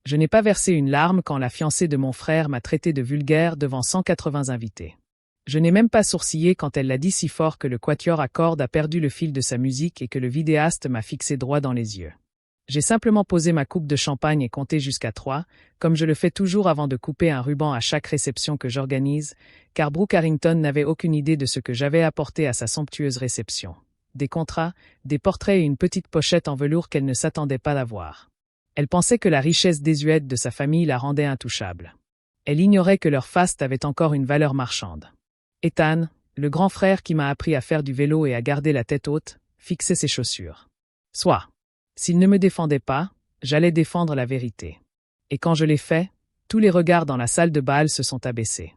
Je n'ai pas versé une larme quand la fiancée de mon frère m'a traité de vulgaire devant 180 invités. Je n'ai même pas sourcillé quand elle l'a dit si fort que le quatuor à cordes a perdu le fil de sa musique et que le vidéaste m'a fixé droit dans les yeux. J'ai simplement posé ma coupe de champagne et compté jusqu'à 3, comme je le fais toujours avant de couper un ruban à chaque réception que j'organise, car Brooke Harrington n'avait aucune idée de ce que j'avais apporté à sa somptueuse réception. Des contrats, des portraits et une petite pochette en velours qu'elle ne s'attendait pas à voir. Elle pensait que la richesse désuète de sa famille la rendait intouchable. Elle ignorait que leur faste avait encore une valeur marchande. Ethan, le grand frère qui m'a appris à faire du vélo et à garder la tête haute, fixait ses chaussures. Soit. S'il ne me défendait pas, j'allais défendre la vérité. Et quand je l'ai fait, tous les regards dans la salle de bal se sont abaissés.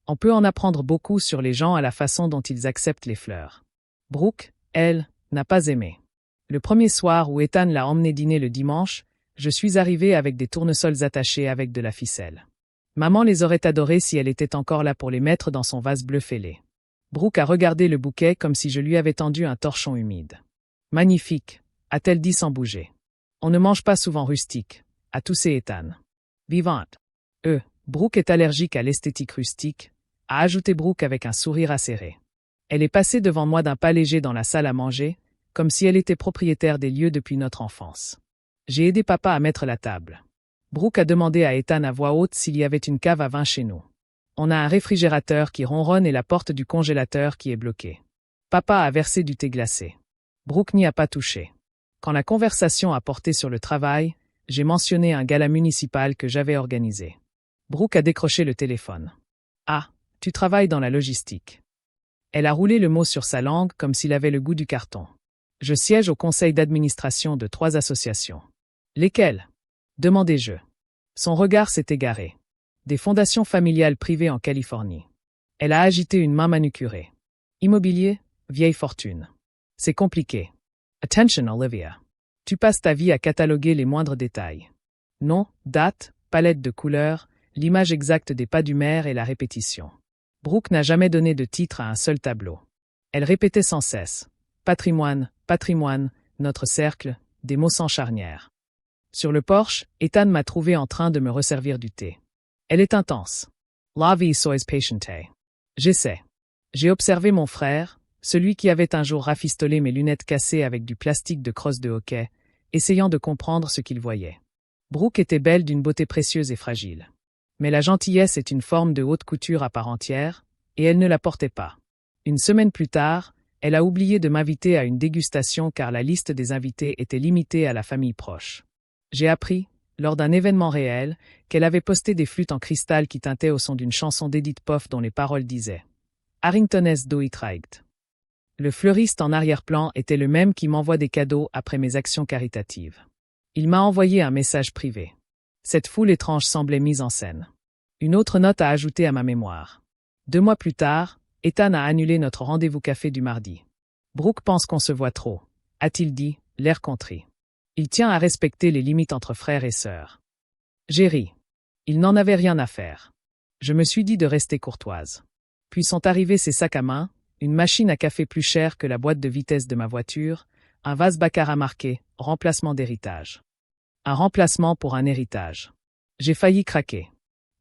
On peut en apprendre beaucoup sur les gens à la façon dont ils acceptent les fleurs. Brooke, elle, n'a pas aimé. Le premier soir où Ethan l'a emmené dîner le dimanche, je suis arrivé avec des tournesols attachés avec de la ficelle. Maman les aurait adorés si elle était encore là pour les mettre dans son vase bleu fêlé. Brooke a regardé le bouquet comme si je lui avais tendu un torchon humide. Magnifique, a-t-elle dit sans bouger. On ne mange pas souvent rustique, a toussé Ethan. Vivante. Brooke est allergique à l'esthétique rustique, a ajouté Brooke avec un sourire acéré. Elle est passée devant moi d'un pas léger dans la salle à manger, comme si elle était propriétaire des lieux depuis notre enfance. J'ai aidé papa à mettre la table. Brooke a demandé à Ethan à voix haute s'il y avait une cave à vin chez nous. On a un réfrigérateur qui ronronne et la porte du congélateur qui est bloquée. Papa a versé du thé glacé. Brooke n'y a pas touché. Quand la conversation a porté sur le travail, j'ai mentionné un gala municipal que j'avais organisé. Brooke a décroché le téléphone. Ah, tu travailles dans la logistique. Elle a roulé le mot sur sa langue comme s'il avait le goût du carton. Je siège au conseil d'administration de 3 associations. Lesquelles ? Demandai-je. Son regard s'est égaré. Des fondations familiales privées en Californie. Elle a agité une main manucurée. Immobilier, vieille fortune. C'est compliqué. Attention, Olivia. Tu passes ta vie à cataloguer les moindres détails. Nom, date, palette de couleurs, l'image exacte des pas du maire et la répétition. Brooke n'a jamais donné de titre à un seul tableau. Elle répétait sans cesse. Patrimoine, patrimoine, notre cercle, des mots sans charnière. Sur le porche, Ethan m'a trouvé en train de me resservir du thé. Elle est intense. La vie sois patiente. J'essaie. J'ai observé mon frère, celui qui avait un jour rafistolé mes lunettes cassées avec du plastique de crosse de hockey, essayant de comprendre ce qu'il voyait. Brooke était belle d'une beauté précieuse et fragile. Mais la gentillesse est une forme de haute couture à part entière, et elle ne la portait pas. Une semaine plus tard, elle a oublié de m'inviter à une dégustation car la liste des invités était limitée à la famille proche. J'ai appris, lors d'un événement réel, qu'elle avait posté des flûtes en cristal qui tintaient au son d'une chanson d'Edith Piaf dont les paroles disaient « Harrington's do it right ». Le fleuriste en arrière-plan était le même qui m'envoie des cadeaux après mes actions caritatives. Il m'a envoyé un message privé. Cette foule étrange semblait mise en scène. Une autre note à ajouter à ma mémoire. 2 mois plus tard, Ethan a annulé notre rendez-vous café du mardi. Brooke pense qu'on se voit trop, a-t-il dit, l'air contrit. Il tient à respecter les limites entre frères et sœurs. J'ai ri. Il n'en avait rien à faire. Je me suis dit de rester courtoise. Puis sont arrivés ses sacs à main, une machine à café plus chère que la boîte de vitesse de ma voiture, un vase baccarat marqué « Remplacement d'héritage ». Un remplacement pour un héritage. J'ai failli craquer.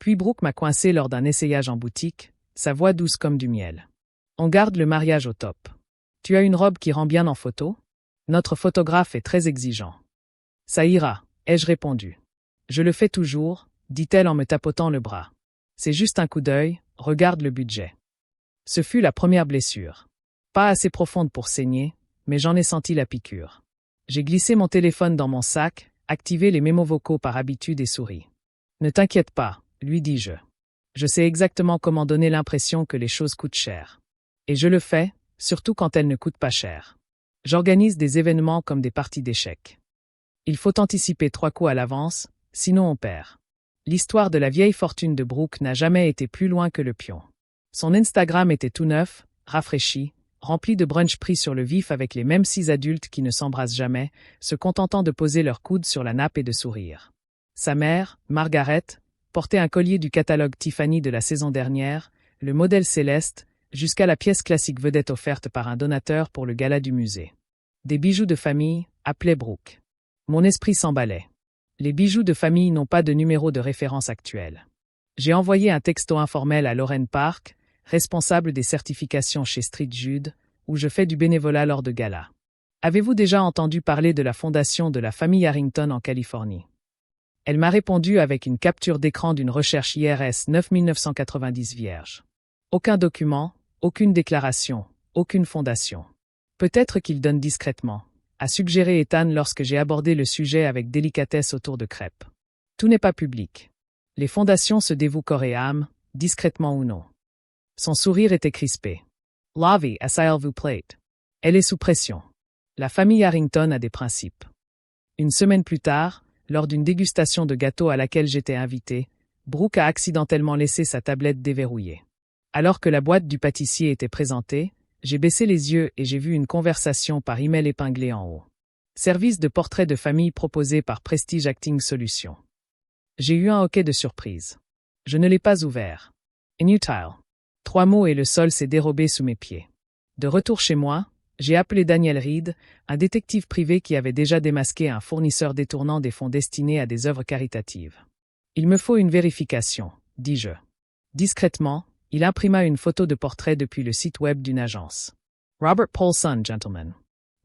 Puis Brooke m'a coincé lors d'un essayage en boutique, sa voix douce comme du miel. On garde le mariage au top. Tu as une robe qui rend bien en photo ? Notre photographe est très exigeant. Ça ira, ai-je répondu. Je le fais toujours, dit-elle en me tapotant le bras. C'est juste un coup d'œil, regarde le budget. Ce fut la première blessure. Pas assez profonde pour saigner, mais j'en ai senti la piqûre. J'ai glissé mon téléphone dans mon sac, activé les mémos vocaux par habitude et souri. Ne t'inquiète pas, lui dis-je. Je sais exactement comment donner l'impression que les choses coûtent cher. Et je le fais, surtout quand elles ne coûtent pas cher. J'organise des événements comme des parties d'échecs. Il faut anticiper 3 coups à l'avance, sinon on perd. L'histoire de la vieille fortune de Brooke n'a jamais été plus loin que le pion. Son Instagram était tout neuf, rafraîchi, rempli de brunchs pris sur le vif avec les mêmes 6 adultes qui ne s'embrassent jamais, se contentant de poser leurs coudes sur la nappe et de sourire. Sa mère, Margaret, portait un collier du catalogue Tiffany de la saison dernière, le modèle céleste, jusqu'à la pièce classique vedette offerte par un donateur pour le gala du musée. Des bijoux de famille, appelait Brooke. Mon esprit s'emballait. Les bijoux de famille n'ont pas de numéro de référence actuel. J'ai envoyé un texto informel à Lauren Park, responsable des certifications chez Street Jude, où je fais du bénévolat lors de galas. Avez-vous déjà entendu parler de la fondation de la famille Harrington en Californie? Elle m'a répondu avec une capture d'écran d'une recherche IRS 9990 vierge. Aucun document, aucune déclaration, aucune fondation. Peut-être qu'il donne discrètement, a suggéré Ethan lorsque j'ai abordé le sujet avec délicatesse autour de crêpes. Tout n'est pas public. Les fondations se dévouent corps et âme, discrètement ou non. Son sourire était crispé. Lavi, assile vous plate. Elle est sous pression. La famille Harrington a des principes. Une semaine plus tard, lors d'une dégustation de gâteau à laquelle j'étais invité, Brooke a accidentellement laissé sa tablette déverrouillée. Alors que la boîte du pâtissier était présentée, j'ai baissé les yeux et j'ai vu une conversation par email épinglée en haut. Service de portrait de famille proposé par Prestige Acting Solutions. J'ai eu un hoquet de surprise. Je ne l'ai pas ouvert. Inutile. 3 mots et le sol s'est dérobé sous mes pieds. De retour chez moi, j'ai appelé Daniel Reed, un détective privé qui avait déjà démasqué un fournisseur détournant des fonds destinés à des œuvres caritatives. Il me faut une vérification, dis-je. Discrètement, il imprima une photo de portrait depuis le site web d'une agence. Robert Paulson, gentleman.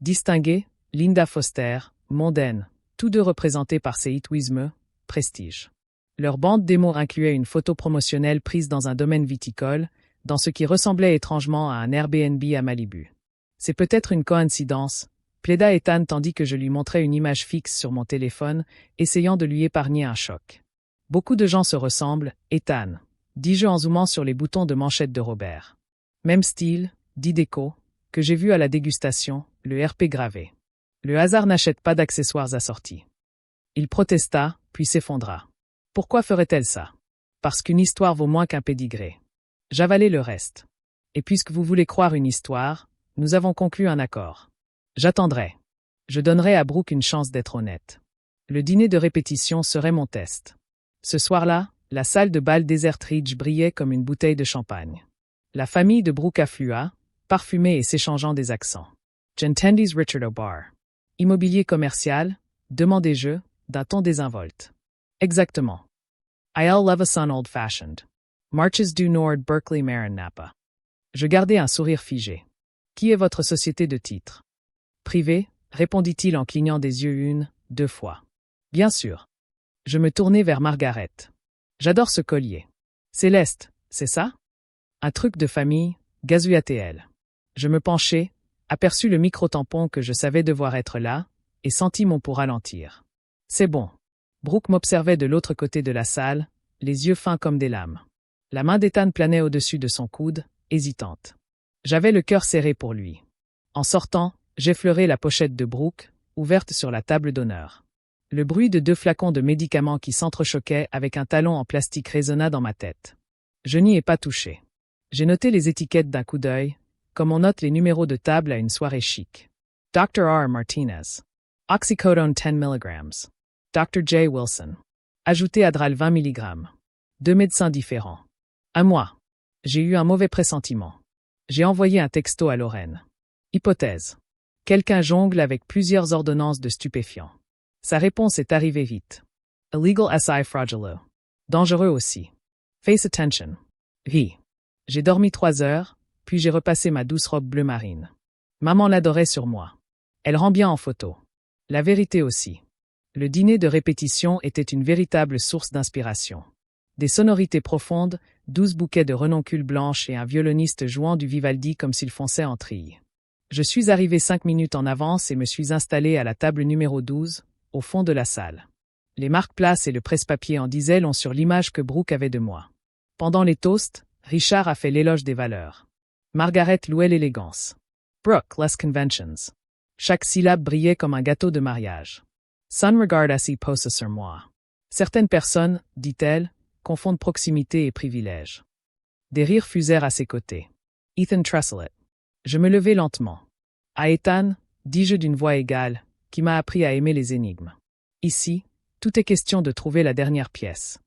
Distingué, Linda Foster, mondaine, tous deux représentés par ces hitwisme, Prestige. Leur bande démo incluait une photo promotionnelle prise dans un domaine viticole, dans ce qui ressemblait étrangement à un Airbnb à Malibu. C'est peut-être une coïncidence, plaida Ethan tandis que je lui montrais une image fixe sur mon téléphone, essayant de lui épargner un choc. Beaucoup de gens se ressemblent, Ethan, dis-je en zoomant sur les boutons de manchette de Robert. Même style, dit déco, que j'ai vu à la dégustation, le RP gravé. Le hasard n'achète pas d'accessoires assortis. Il protesta, puis s'effondra. Pourquoi ferait-elle ça? Parce qu'une histoire vaut moins qu'un pédigré. J'avalai le reste. Et puisque vous voulez croire une histoire, nous avons conclu un accord. J'attendrai. Je donnerai à Brooke une chance d'être honnête. Le dîner de répétition serait mon test. Ce soir-là, la salle de bal Desert Ridge brillait comme une bouteille de champagne. La famille de Brooke afflua, parfumée et s'échangeant des accents. J'entendis Richard O'Barr. Immobilier commercial, demandai-je, d'un ton désinvolte. Exactement. I'll love a son old-fashioned. Marches du Nord, Berkeley, Marin, Napa. Je gardai un sourire figé. Qui est votre société de titre? Privé, répondit-il en clignant des yeux 2 fois. Bien sûr. Je me tournai vers Margaret. J'adore ce collier. Céleste, c'est ça? Un truc de famille, gazouilla-t-elle. Je me penchai, aperçus le micro-tampon que je savais devoir être là, et sentis mon pouls ralentir. C'est bon. Brooke m'observait de l'autre côté de la salle, les yeux fins comme des lames. La main d'Ethan planait au-dessus de son coude, hésitante. J'avais le cœur serré pour lui. En sortant, j'effleurai la pochette de Brooke, ouverte sur la table d'honneur. Le bruit de 2 flacons de médicaments qui s'entrechoquaient avec un talon en plastique résonna dans ma tête. Je n'y ai pas touché. J'ai noté les étiquettes d'un coup d'œil, comme on note les numéros de table à une soirée chic. Dr. R. Martinez. Oxycodone 10 mg. Dr. J. Wilson. Ajouté Adral 20 mg. 2 médecins différents. À moi. J'ai eu un mauvais pressentiment. J'ai envoyé un texto à Lorraine. Hypothèse. Quelqu'un jongle avec plusieurs ordonnances de stupéfiants. Sa réponse est arrivée vite. Illegal SI frauduleux. Dangereux aussi. Face attention. Oui. J'ai dormi 3 heures, puis j'ai repassé ma douce robe bleu marine. Maman l'adorait sur moi. Elle rend bien en photo. La vérité aussi. Le dîner de répétition était une véritable source d'inspiration. Des sonorités profondes, 12 bouquets de renoncule blanche et un violoniste jouant du Vivaldi comme s'il fonçait en trille. Je suis arrivé 5 minutes en avance et me suis installé à la table numéro 12, au fond de la salle. Les marque-places et le presse-papier en diesel ont sur l'image que Brooke avait de moi. Pendant les toasts, Richard a fait l'éloge des valeurs. Margaret louait l'élégance. Brooke, less conventions. Chaque syllabe brillait comme un gâteau de mariage. Son regard assis pose sur moi. Certaines personnes, dit-elle, confondent proximité et privilège. Des rires fusèrent à ses côtés. Ethan Trussellet. Je me levai lentement. À Ethan, dis-je d'une voix égale, qui m'a appris à aimer les énigmes. Ici, tout est question de trouver la dernière pièce.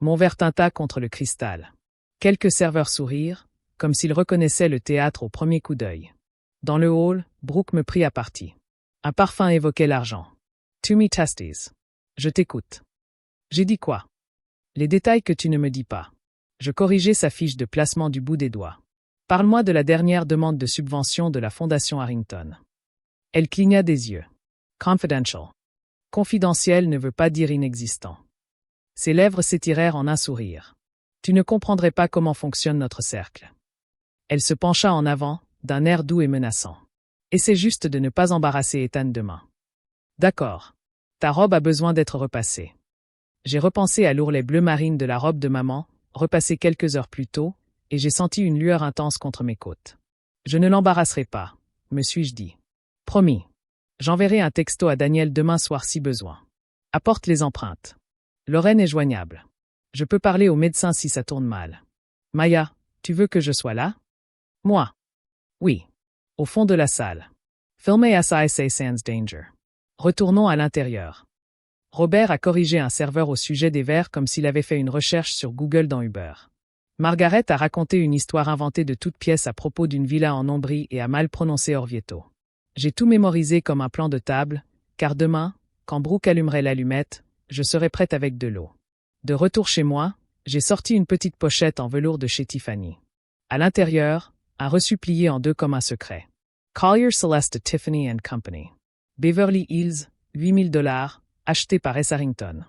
Mon verre tinta contre le cristal. Quelques serveurs sourirent, comme s'ils reconnaissaient le théâtre au premier coup d'œil. Dans le hall, Brooke me prit à partie. Un parfum évoquait l'argent. To me testes. Je t'écoute. J'ai dit quoi? Les détails que tu ne me dis pas. Je corrigeai sa fiche de placement du bout des doigts. Parle-moi de la dernière demande de subvention de la Fondation Harrington. Elle cligna des yeux. Confidential. Confidentiel ne veut pas dire inexistant. Ses lèvres s'étirèrent en un sourire. Tu ne comprendrais pas comment fonctionne notre cercle. Elle se pencha en avant, d'un air doux et menaçant. Essaie juste de ne pas embarrasser Ethan demain. D'accord. Ta robe a besoin d'être repassée. J'ai repensé à l'ourlet bleu marine de la robe de maman, repassée quelques heures plus tôt, et j'ai senti une lueur intense contre mes côtes. Je ne l'embarrasserai pas, me suis-je dit. Promis. J'enverrai un texto à Daniel demain soir si besoin. Apporte les empreintes. Lorraine est joignable. Je peux parler au médecin si ça tourne mal. Maya, tu veux que je sois là? Moi. Oui. Au fond de la salle. Filmez as I say sans danger. Retournons à l'intérieur. Robert a corrigé un serveur au sujet des verres comme s'il avait fait une recherche sur Google dans Uber. Margaret a raconté une histoire inventée de toutes pièces à propos d'une villa en Ombrie et a mal prononcé Orvieto. J'ai tout mémorisé comme un plan de table, car demain, quand Brooke allumerait l'allumette, je serai prête avec de l'eau. De retour chez moi, j'ai sorti une petite pochette en velours de chez Tiffany. À l'intérieur, un reçu plié en deux comme un secret. Collier Celeste Tiffany & Company. Beverly Hills, $8,000, acheté par S. Harrington.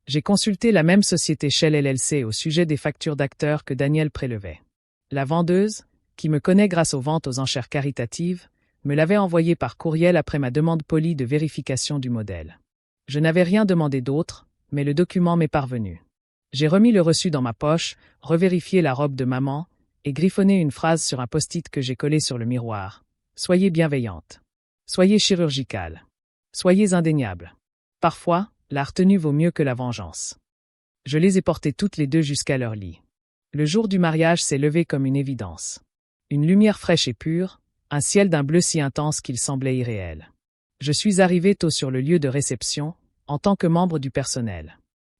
J'ai consulté la même société Shell LLC au sujet des factures d'acteurs que Daniel prélevait. La vendeuse, qui me connaît grâce aux ventes aux enchères caritatives, me l'avait envoyé par courriel après ma demande polie de vérification du modèle. Je n'avais rien demandé d'autre, mais le document m'est parvenu. J'ai remis le reçu dans ma poche, revérifié la robe de maman, et griffonné une phrase sur un post-it que j'ai collé sur le miroir. Soyez bienveillante. Soyez chirurgicale. Soyez indéniable. Parfois, la retenue vaut mieux que la vengeance. Je les ai portées toutes les deux jusqu'à leur lit. Le jour du mariage s'est levé comme une évidence. Une lumière fraîche et pure, un ciel d'un bleu si intense qu'il semblait irréel. Je suis arrivé tôt sur le lieu de réception, en tant que membre du personnel.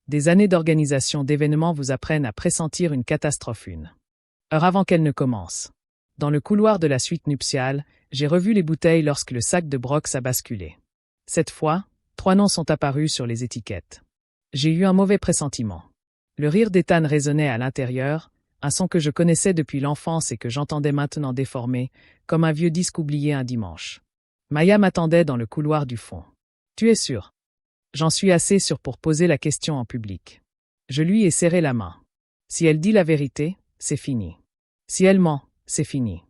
Des années d'organisation d'événements vous apprennent à pressentir une catastrophe une heure avant qu'elle ne commence. Dans le couloir de la suite nuptiale, j'ai revu les bouteilles lorsque le sac de Brox a basculé. Cette fois, 3 noms sont apparus sur les étiquettes. J'ai eu un mauvais pressentiment. Le rire d'Ethan résonnait à l'intérieur, un son que je connaissais depuis l'enfance et que j'entendais maintenant déformé, comme un vieux disque oublié un dimanche. Maya m'attendait dans le couloir du fond. Tu es sûr? J'en suis assez sûr pour poser la question en public. Je lui ai serré la main. Si elle dit la vérité, c'est fini. Si elle ment, c'est fini.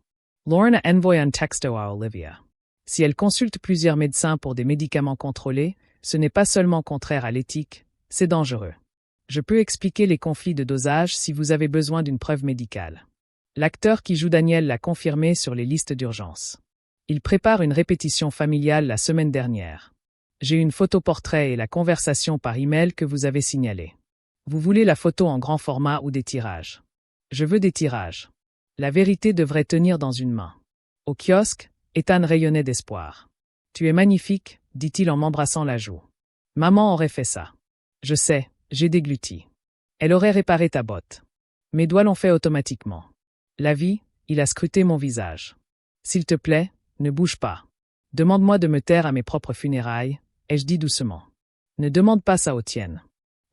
Lorna envoie un texto à Olivia. Si elle consulte plusieurs médecins pour des médicaments contrôlés, ce n'est pas seulement contraire à l'éthique, c'est dangereux. Je peux expliquer les conflits de dosage si vous avez besoin d'une preuve médicale. L'acteur qui joue Daniel l'a confirmé sur les listes d'urgence. Il prépare une répétition familiale la semaine dernière. J'ai une photo portrait et la conversation par email que vous avez signalée. Vous voulez la photo en grand format ou des tirages? Je veux des tirages. La vérité devrait tenir dans une main. Au kiosque, Ethan rayonnait d'espoir. Tu es magnifique, dit-il en m'embrassant la joue. Maman aurait fait ça. Je sais, j'ai dégluti. Elle aurait réparé ta botte. Mes doigts l'ont fait automatiquement. La vie, il a scruté mon visage. S'il te plaît, ne bouge pas. Demande-moi de me taire à mes propres funérailles, ai-je dit doucement. Ne demande pas ça aux tiennes.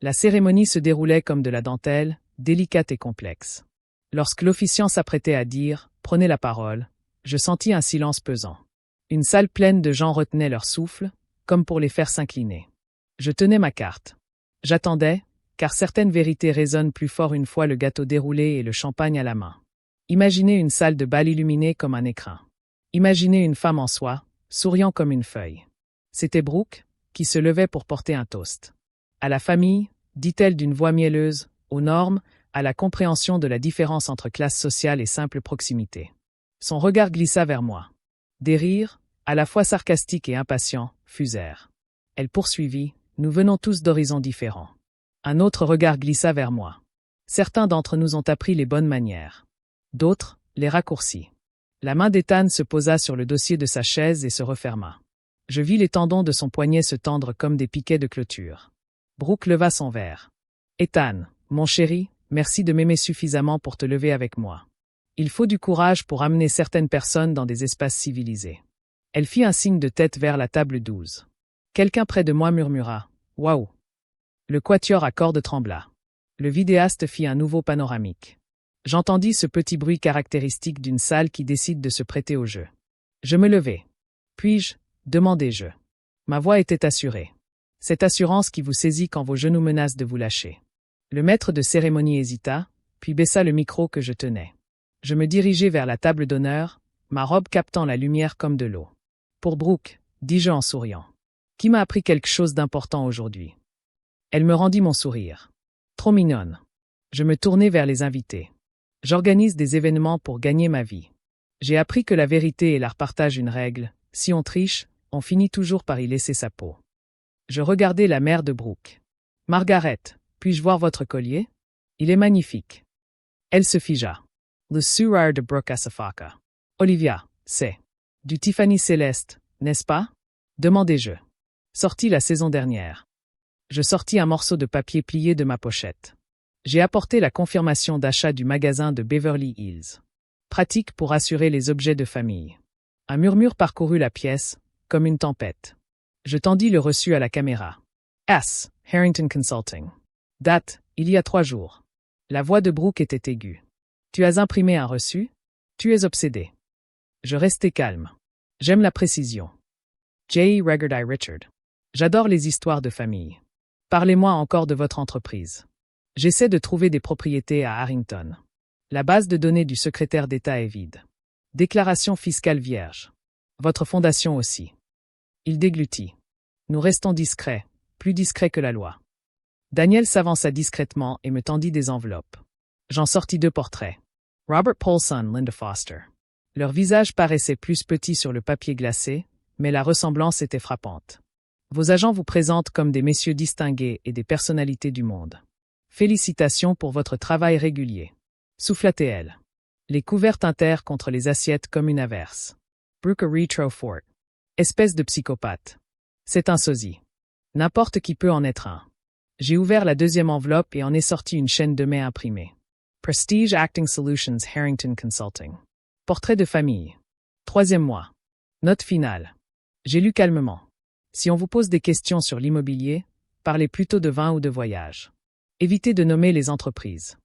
La cérémonie se déroulait comme de la dentelle, délicate et complexe. Lorsque l'officiant s'apprêtait à dire « Prenez la parole », je sentis un silence pesant. Une salle pleine de gens retenait leur souffle, comme pour les faire s'incliner. Je tenais ma carte. J'attendais, car certaines vérités résonnent plus fort une fois le gâteau déroulé et le champagne à la main. Imaginez une salle de bal illuminée comme un écrin. Imaginez une femme en soie, souriant comme une feuille. C'était Brooke, qui se levait pour porter un toast. À la famille, dit-elle d'une voix mielleuse, aux normes, à la compréhension de la différence entre classe sociale et simple proximité. Son regard glissa vers moi. Des rires, à la fois sarcastiques et impatients, fusèrent. Elle poursuivit, nous venons tous d'horizons différents. Un autre regard glissa vers moi. Certains d'entre nous ont appris les bonnes manières. D'autres, les raccourcis. La main d'Ethan se posa sur le dossier de sa chaise et se referma. Je vis les tendons de son poignet se tendre comme des piquets de clôture. Brooke leva son verre. Ethan, mon chéri, merci de m'aimer suffisamment pour te lever avec moi. Il faut du courage pour amener certaines personnes dans des espaces civilisés. Elle fit un signe de tête vers la table 12. Quelqu'un près de moi murmura « Waouh !» Le quatuor à cordes trembla. Le vidéaste fit un nouveau panoramique. J'entendis ce petit bruit caractéristique d'une salle qui décide de se prêter au jeu. Je me levai. Puis-je, demandai-je. Ma voix était assurée. Cette assurance qui vous saisit quand vos genoux menacent de vous lâcher. Le maître de cérémonie hésita, puis baissa le micro que je tenais. Je me dirigeai vers la table d'honneur, ma robe captant la lumière comme de l'eau. Pour Brooke, dis-je en souriant. Qui m'a appris quelque chose d'important aujourd'hui. Elle me rendit mon sourire. Trop mignonne. Je me tournai vers les invités. J'organise des événements pour gagner ma vie. J'ai appris que la vérité est leur partage une règle. Si on triche, on finit toujours par y laisser sa peau. Je regardai la mère de Brooke. Margaret, puis-je voir votre collier? Il est magnifique. Elle se figea. Le sourire de Brooke Asafaka. Olivia, c'est du Tiffany céleste, n'est-ce pas? Demandai-je. Sorti la saison dernière. Je sortis un morceau de papier plié de ma pochette. J'ai apporté la confirmation d'achat du magasin de Beverly Hills. Pratique pour assurer les objets de famille. Un murmure parcourut la pièce, comme une tempête. Je tendis le reçu à la caméra. S. Harrington Consulting. Date, il y a 3 jours. La voix de Brooke était aiguë. Tu as imprimé un reçu? Tu es obsédé. Je restai calme. J'aime la précision. J. Regardie Richard. J'adore les histoires de famille. Parlez-moi encore de votre entreprise. J'essaie de trouver des propriétés à Harrington. La base de données du secrétaire d'État est vide. Déclaration fiscale vierge. Votre fondation aussi. Il déglutit. Nous restons discrets, plus discrets que la loi. Daniel s'avança discrètement et me tendit des enveloppes. J'en sortis 2 portraits. Robert Paulson, Linda Foster. Leurs visages paraissaient plus petits sur le papier glacé, mais la ressemblance était frappante. Vos agents vous présentent comme des messieurs distingués et des personnalités du monde. Félicitations pour votre travail régulier. Souffla-t-elle. Les couverts tintèrent contre les assiettes comme une averse. Brooke Retrofort. Espèce de psychopathe. C'est un sosie. N'importe qui peut en être un. J'ai ouvert la 2e enveloppe et en ai sorti une chaîne de main imprimée. Prestige Acting Solutions Harrington Consulting. Portrait de famille. 3e mois. Note finale. J'ai lu calmement. Si on vous pose des questions sur l'immobilier, parlez plutôt de vin ou de voyage. Évitez de nommer les entreprises.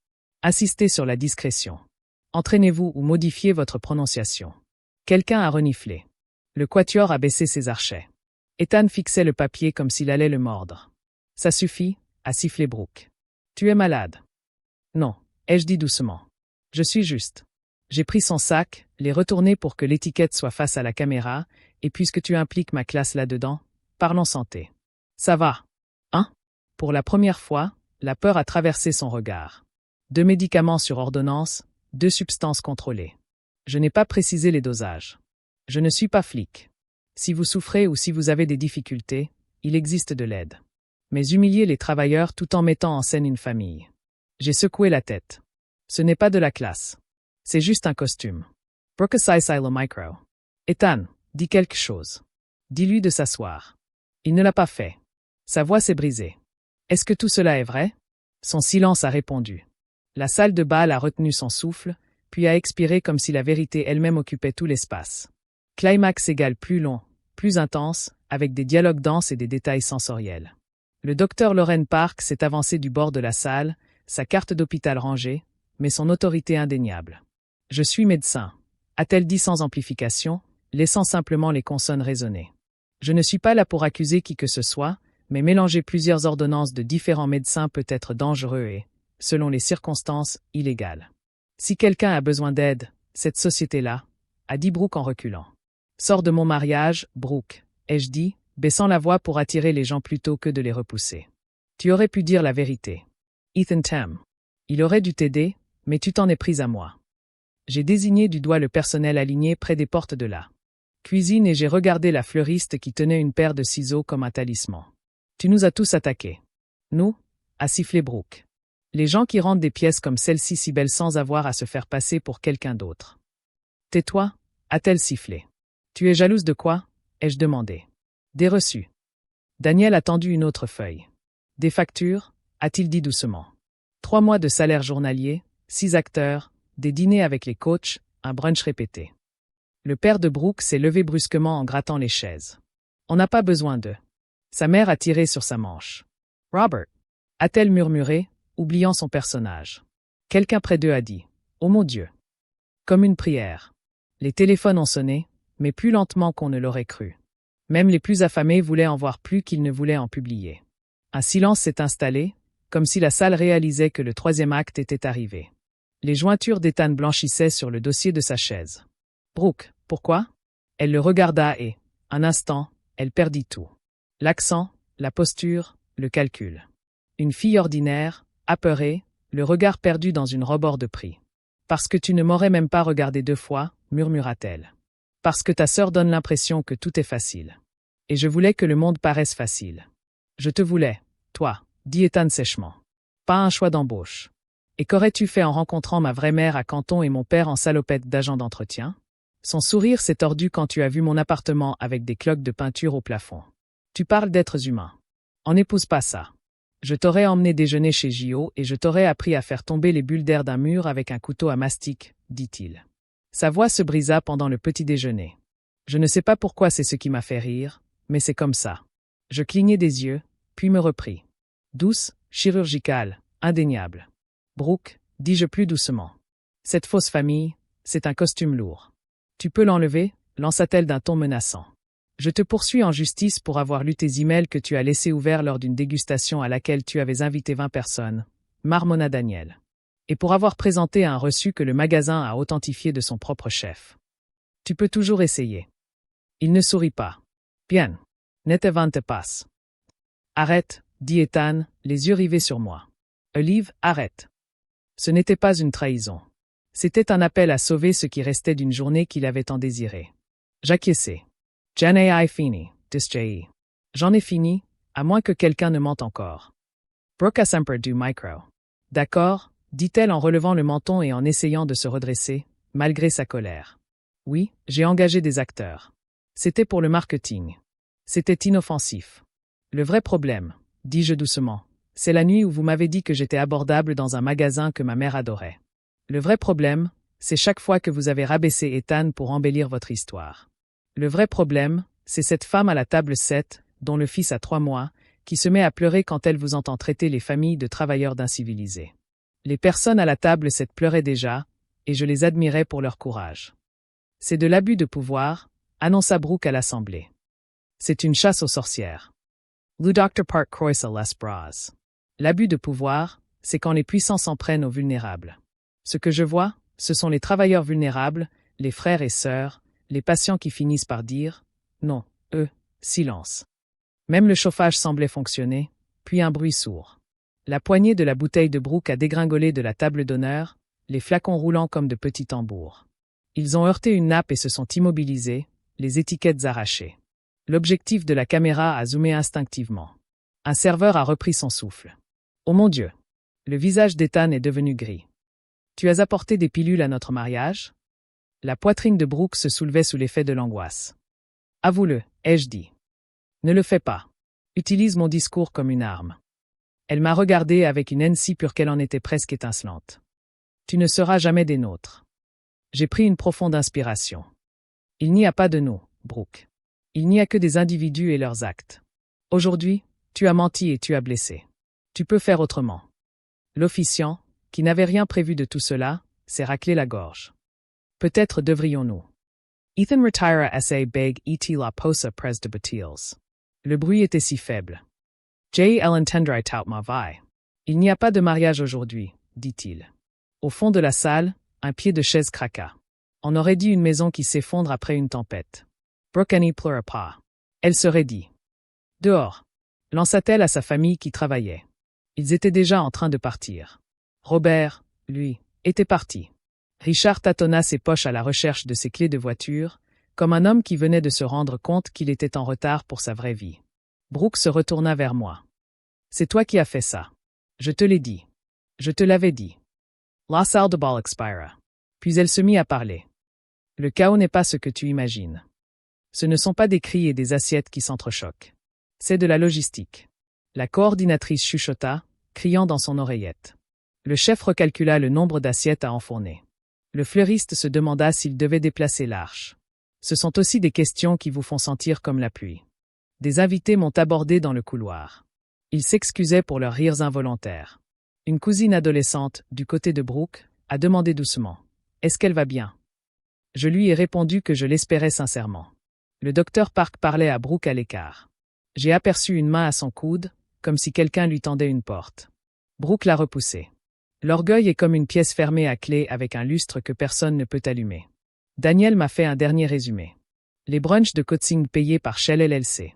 Insistez sur la discrétion. Entraînez-vous ou modifiez votre prononciation. Quelqu'un a reniflé. Le quatuor a baissé ses archets. Ethan fixait le papier comme s'il allait le mordre. Ça suffit, a sifflé Brooke. Tu es malade. Non, ai-je dit doucement. Je suis juste. J'ai pris son sac, l'ai retourné pour que l'étiquette soit face à la caméra, et puisque tu impliques ma classe là-dedans, parlons santé. Ça va. Hein? Pour la première fois, la peur a traversé son regard. 2 médicaments sur ordonnance, 2 substances contrôlées. Je n'ai pas précisé les dosages. Je ne suis pas flic. Si vous souffrez ou si vous avez des difficultés, il existe de l'aide. Mais humilier les travailleurs tout en mettant en scène une famille. J'ai secoué la tête. Ce n'est pas de la classe. C'est juste un costume. Brooke Asafaka micro. Ethan, dis quelque chose. Dis-lui de s'asseoir. Il ne l'a pas fait. Sa voix s'est brisée. Est-ce que tout cela est vrai? Son silence a répondu. La salle de bal a retenu son souffle, puis a expiré comme si la vérité elle-même occupait tout l'espace. Climax égale plus long, plus intense, avec des dialogues denses et des détails sensoriels. Le docteur Lauren Park s'est avancé du bord de la salle, sa carte d'hôpital rangée, mais son autorité indéniable. Je suis médecin, a-t-elle dit sans amplification, laissant simplement les consonnes résonner. Je ne suis pas là pour accuser qui que ce soit, mais mélanger plusieurs ordonnances de différents médecins peut être dangereux et, selon les circonstances, illégal. Si quelqu'un a besoin d'aide, cette société-là, a dit Brooke en reculant. Sors de mon mariage, Brooke, ai-je dit, baissant la voix pour attirer les gens plutôt que de les repousser. Tu aurais pu dire la vérité. Ethan t'aime. Il aurait dû t'aider, mais tu t'en es prise à moi. J'ai désigné du doigt le personnel aligné près des portes de la cuisine et j'ai regardé la fleuriste qui tenait une paire de ciseaux comme un talisman. Tu nous as tous attaqués. Nous, a sifflé Brooke. Les gens qui rendent des pièces comme celle-ci si belles sans avoir à se faire passer pour quelqu'un d'autre. Tais-toi, a-t-elle sifflé. Tu es jalouse de quoi? Ai-je demandé. Des reçus. Daniel a tendu une autre feuille. Des factures, a-t-il dit doucement. 3 mois de salaire journalier, 6 acteurs, des dîners avec les coachs, un brunch répété. Le père de Brooke s'est levé brusquement en grattant les chaises. On n'a pas besoin d'eux. Sa mère a tiré sur sa manche. Robert, a-t-elle murmuré, oubliant son personnage. Quelqu'un près d'eux a dit « Oh mon Dieu !» Comme une prière. Les téléphones ont sonné, mais plus lentement qu'on ne l'aurait cru. Même les plus affamés voulaient en voir plus qu'ils ne voulaient en publier. Un silence s'est installé, comme si la salle réalisait que le troisième acte était arrivé. Les jointures d'Ethan blanchissaient sur le dossier de sa chaise. « Brooke, pourquoi ?» Elle le regarda et, un instant, elle perdit tout. L'accent, la posture, le calcul. Une fille ordinaire, apeurée, le regard perdu dans une robe hors de prix. « Parce que tu ne m'aurais même pas regardé 2 fois, murmura-t-elle. « Parce que ta sœur donne l'impression que tout est facile. Et je voulais que le monde paraisse facile. Je te voulais, toi, dit Ethan sèchement. Pas un choix d'embauche. Et qu'aurais-tu fait en rencontrant ma vraie mère à Canton et mon père en salopette d'agent d'entretien? Son sourire s'est tordu quand tu as vu mon appartement avec des cloques de peinture au plafond. Tu parles d'êtres humains. On n'épouse pas ça. Je t'aurais emmené déjeuner chez Gio et je t'aurais appris à faire tomber les bulles d'air d'un mur avec un couteau à mastic, dit-il. Sa voix se brisa pendant le petit déjeuner. Je ne sais pas pourquoi c'est ce qui m'a fait rire, mais c'est comme ça. Je clignai des yeux, puis me repris. Douce, chirurgicale, indéniable. Brooke, dis-je plus doucement. Cette fausse famille, c'est un costume lourd. Tu peux l'enlever, lança-t-elle d'un ton menaçant. Je te poursuis en justice pour avoir lu tes emails que tu as laissés ouverts lors d'une dégustation à laquelle tu avais invité 20 personnes, marmonna Daniel. Et pour avoir présenté un reçu que le magasin a authentifié de son propre chef. Tu peux toujours essayer. Il ne sourit pas. Bien. Ne te vante pas. Arrête, dit Ethan, les yeux rivés sur moi. Olive, arrête. Ce n'était pas une trahison. C'était un appel à sauver ce qui restait d'une journée qu'il avait tant désirée. J'acquiesçai. J'en ai fini, disjai. J'en ai fini, à moins que quelqu'un ne mente encore. Brooke a sempre du micro. D'accord, dit-elle en relevant le menton et en essayant de se redresser, malgré sa colère. Oui, j'ai engagé des acteurs. C'était pour le marketing. C'était inoffensif. Le vrai problème, dis-je doucement, c'est la nuit où vous m'avez dit que j'étais abordable dans un magasin que ma mère adorait. Le vrai problème, c'est chaque fois que vous avez rabaissé Ethan pour embellir votre histoire. Le vrai problème, c'est cette femme à la table 7, dont le fils a 3 mois, qui se met à pleurer quand elle vous entend traiter les familles de travailleurs d'incivilisés. Les personnes à la table 7 pleuraient déjà, et je les admirais pour leur courage. C'est de l'abus de pouvoir, annonça Brooke à l'Assemblée. C'est une chasse aux sorcières. Le Dr. Park croisa las bras. L'abus de pouvoir, c'est quand les puissants s'en prennent aux vulnérables. Ce que je vois, ce sont les travailleurs vulnérables, les frères et sœurs, les patients qui finissent par dire « Non, silence ». Même le chauffage semblait fonctionner, puis un bruit sourd. La poignée de la bouteille de Brooke a dégringolé de la table d'honneur, les flacons roulant comme de petits tambours. Ils ont heurté une nappe et se sont immobilisés, les étiquettes arrachées. L'objectif de la caméra a zoomé instinctivement. Un serveur a repris son souffle. Oh mon Dieu! Le visage d'Ethan est devenu gris. Tu as apporté des pilules à notre mariage? La poitrine de Brooke se soulevait sous l'effet de l'angoisse. Avoue-le, ai-je dit. Ne le fais pas. Utilise mon discours comme une arme. Elle m'a regardé avec une haine si pure qu'elle en était presque étincelante. Tu ne seras jamais des nôtres. J'ai pris une profonde inspiration. Il n'y a pas de nous, Brooke. Il n'y a que des individus et leurs actes. Aujourd'hui, tu as menti et tu as blessé. Tu peux faire autrement. L'officiant, qui n'avait rien prévu de tout cela, s'est raclé la gorge. Peut-être devrions-nous. Ethan retira essa beg et la posa pres de Batils. Le bruit était si faible. J. Ellen tendrai tout ma vie. Il n'y a pas de mariage aujourd'hui, dit-il. Au fond de la salle, un pied de chaise craqua. On aurait dit une maison qui s'effondre après une tempête. Brooke n'y pleura pas. Elle se raidit. Dehors, lança-t-elle à sa famille qui travaillait. Ils étaient déjà en train de partir. Robert, lui, était parti. Richard tâtonna ses poches à la recherche de ses clés de voiture, comme un homme qui venait de se rendre compte qu'il était en retard pour sa vraie vie. Brooke se retourna vers moi. C'est toi qui as fait ça. Je te l'ai dit. Je te l'avais dit. La salle de bal expira. Puis elle se mit à parler. Le chaos n'est pas ce que tu imagines. Ce ne sont pas des cris et des assiettes qui s'entrechoquent. C'est de la logistique. La coordinatrice chuchota, criant dans son oreillette. Le chef recalcula le nombre d'assiettes à enfourner. Le fleuriste se demanda s'il devait déplacer l'arche. Ce sont aussi des questions qui vous font sentir comme la pluie. Des invités m'ont abordé dans le couloir. Ils s'excusaient pour leurs rires involontaires. Une cousine adolescente, du côté de Brooke, a demandé doucement « Est-ce qu'elle va bien ?» Je lui ai répondu que je l'espérais sincèrement. Le docteur Park parlait à Brooke à l'écart. J'ai aperçu une main à son coude, comme si quelqu'un lui tendait une porte. Brooke l'a repoussée. L'orgueil est comme une pièce fermée à clé avec un lustre que personne ne peut allumer. Daniel m'a fait un dernier résumé. Les brunchs de coaching payés par Shell LLC.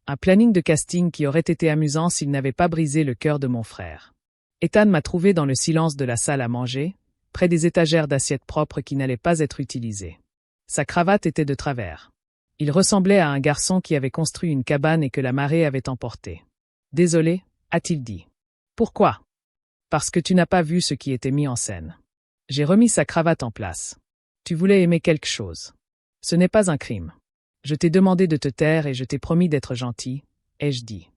Un planning de casting qui aurait été amusant s'il n'avait pas brisé le cœur de mon frère. Ethan m'a trouvé dans le silence de la salle à manger, près des étagères d'assiettes propres qui n'allaient pas être utilisées. Sa cravate était de travers. Il ressemblait à un garçon qui avait construit une cabane et que la marée avait emporté. « Désolé » a-t-il dit. « Pourquoi ?»« Parce que tu n'as pas vu ce qui était mis en scène. » J'ai remis sa cravate en place. « Tu voulais aimer quelque chose. Ce n'est pas un crime. Je t'ai demandé de te taire et je t'ai promis d'être gentil, ai-je dit.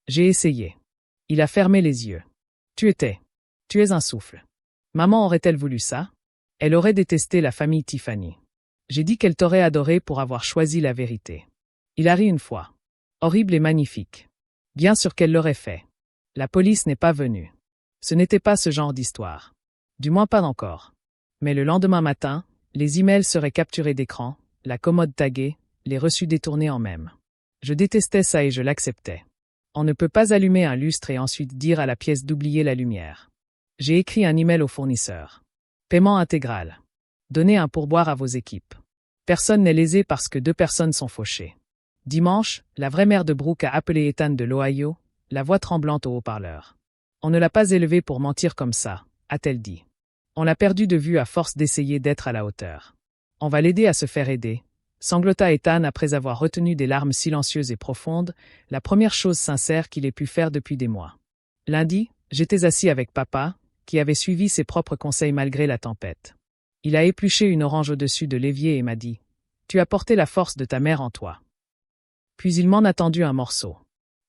J'ai essayé. » Il a fermé les yeux. « Tu es un souffle. Maman aurait-elle voulu ça? Elle aurait détesté la famille Tiffany. J'ai dit qu'elle t'aurait adoré pour avoir choisi la vérité. Il a ri une fois. Horrible et magnifique. Bien sûr qu'elle l'aurait fait. La police n'est pas venue. Ce n'était pas ce genre d'histoire. Du moins pas encore. Mais le lendemain matin, les emails seraient capturés d'écran, la commode taguée, les reçus détournés en même. Je détestais ça et je l'acceptais. On ne peut pas allumer un lustre et ensuite dire à la pièce d'oublier la lumière. J'ai écrit un email au fournisseur. Paiement intégral. Donnez un pourboire à vos équipes. Personne n'est lésé parce que 2 personnes sont fauchées. Dimanche, la vraie mère de Brooke a appelé Ethan de l'Ohio, la voix tremblante au haut-parleur. On ne l'a pas élevé pour mentir comme ça, a-t-elle dit. On l'a perdu de vue à force d'essayer d'être à la hauteur. On va l'aider à se faire aider, sanglota Ethan après avoir retenu des larmes silencieuses et profondes, la première chose sincère qu'il ait pu faire depuis des mois. Lundi, j'étais assis avec papa, qui avait suivi ses propres conseils malgré la tempête. Il a épluché une orange au-dessus de l'évier et m'a dit « Tu as porté la force de ta mère en toi. » Puis il m'en a tendu un morceau.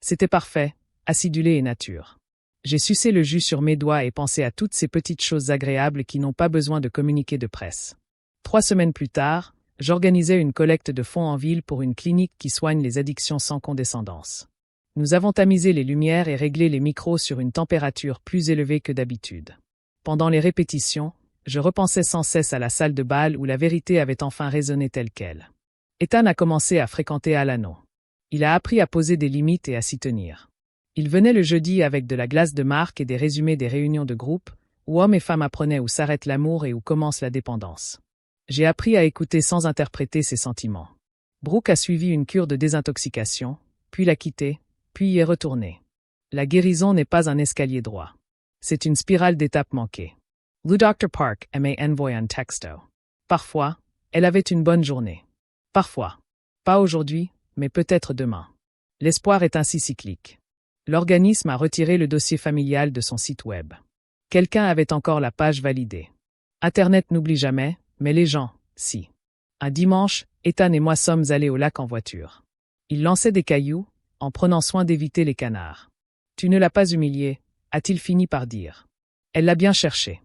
C'était parfait, acidulé et nature. J'ai sucé le jus sur mes doigts et pensé à toutes ces petites choses agréables qui n'ont pas besoin de communiqué de presse. 3 semaines plus tard, j'organisais une collecte de fonds en ville pour une clinique qui soigne les addictions sans condescendance. Nous avons tamisé les lumières et réglé les micros sur une température plus élevée que d'habitude. Pendant les répétitions, je repensais sans cesse à la salle de bal où la vérité avait enfin résonné telle qu'elle. Ethan a commencé à fréquenter Alano. Il a appris à poser des limites et à s'y tenir. Il venait le jeudi avec de la glace de marque et des résumés des réunions de groupe, où hommes et femmes apprenaient où s'arrête l'amour et où commence la dépendance. J'ai appris à écouter sans interpréter ses sentiments. Brooke a suivi une cure de désintoxication, puis l'a quitté, puis y est retourné. La guérison n'est pas un escalier droit. C'est une spirale d'étapes manquées. Le Dr. Park m'a envoyé un texto. Parfois, elle avait une bonne journée. Parfois. Pas aujourd'hui, mais peut-être demain. L'espoir est ainsi cyclique. L'organisme a retiré le dossier familial de son site web. Quelqu'un avait encore la page validée. Internet n'oublie jamais, mais les gens, si. Un dimanche, Ethan et moi sommes allés au lac en voiture. Il lançait des cailloux, en prenant soin d'éviter les canards. « Tu ne l'as pas humilié », a-t-il fini par dire. Elle l'a bien cherché.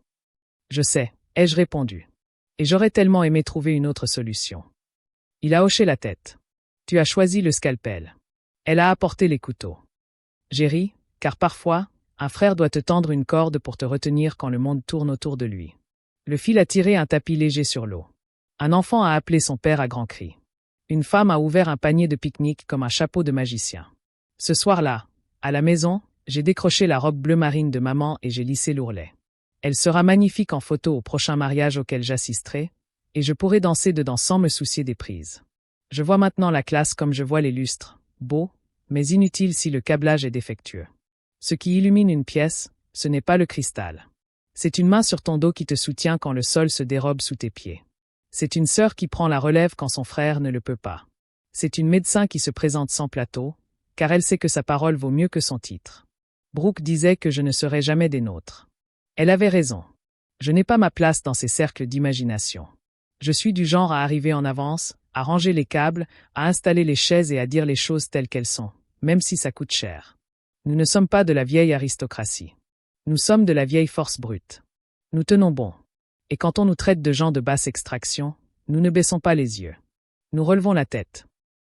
Je sais, ai-je répondu. Et j'aurais tellement aimé trouver une autre solution. Il a hoché la tête. Tu as choisi le scalpel. Elle a apporté les couteaux. J'ai ri, car parfois, un frère doit te tendre une corde pour te retenir quand le monde tourne autour de lui. Le fil a tiré un tapis léger sur l'eau. Un enfant a appelé son père à grands cris. Une femme a ouvert un panier de pique-nique comme un chapeau de magicien. Ce soir-là, à la maison, j'ai décroché la robe bleu marine de maman et j'ai lissé l'ourlet. Elle sera magnifique en photo au prochain mariage auquel j'assisterai, et je pourrai danser dedans sans me soucier des prises. Je vois maintenant la classe comme je vois les lustres, beau, mais inutile si le câblage est défectueux. Ce qui illumine une pièce, ce n'est pas le cristal. C'est une main sur ton dos qui te soutient quand le sol se dérobe sous tes pieds. C'est une sœur qui prend la relève quand son frère ne le peut pas. C'est une médecin qui se présente sans plateau, car elle sait que sa parole vaut mieux que son titre. Brooke disait que je ne serais jamais des nôtres. Elle avait raison. Je n'ai pas ma place dans ces cercles d'imagination. Je suis du genre à arriver en avance, à ranger les câbles, à installer les chaises et à dire les choses telles qu'elles sont, même si ça coûte cher. Nous ne sommes pas de la vieille aristocratie. Nous sommes de la vieille force brute. Nous tenons bon. Et quand on nous traite de gens de basse extraction, nous ne baissons pas les yeux. Nous relevons la tête.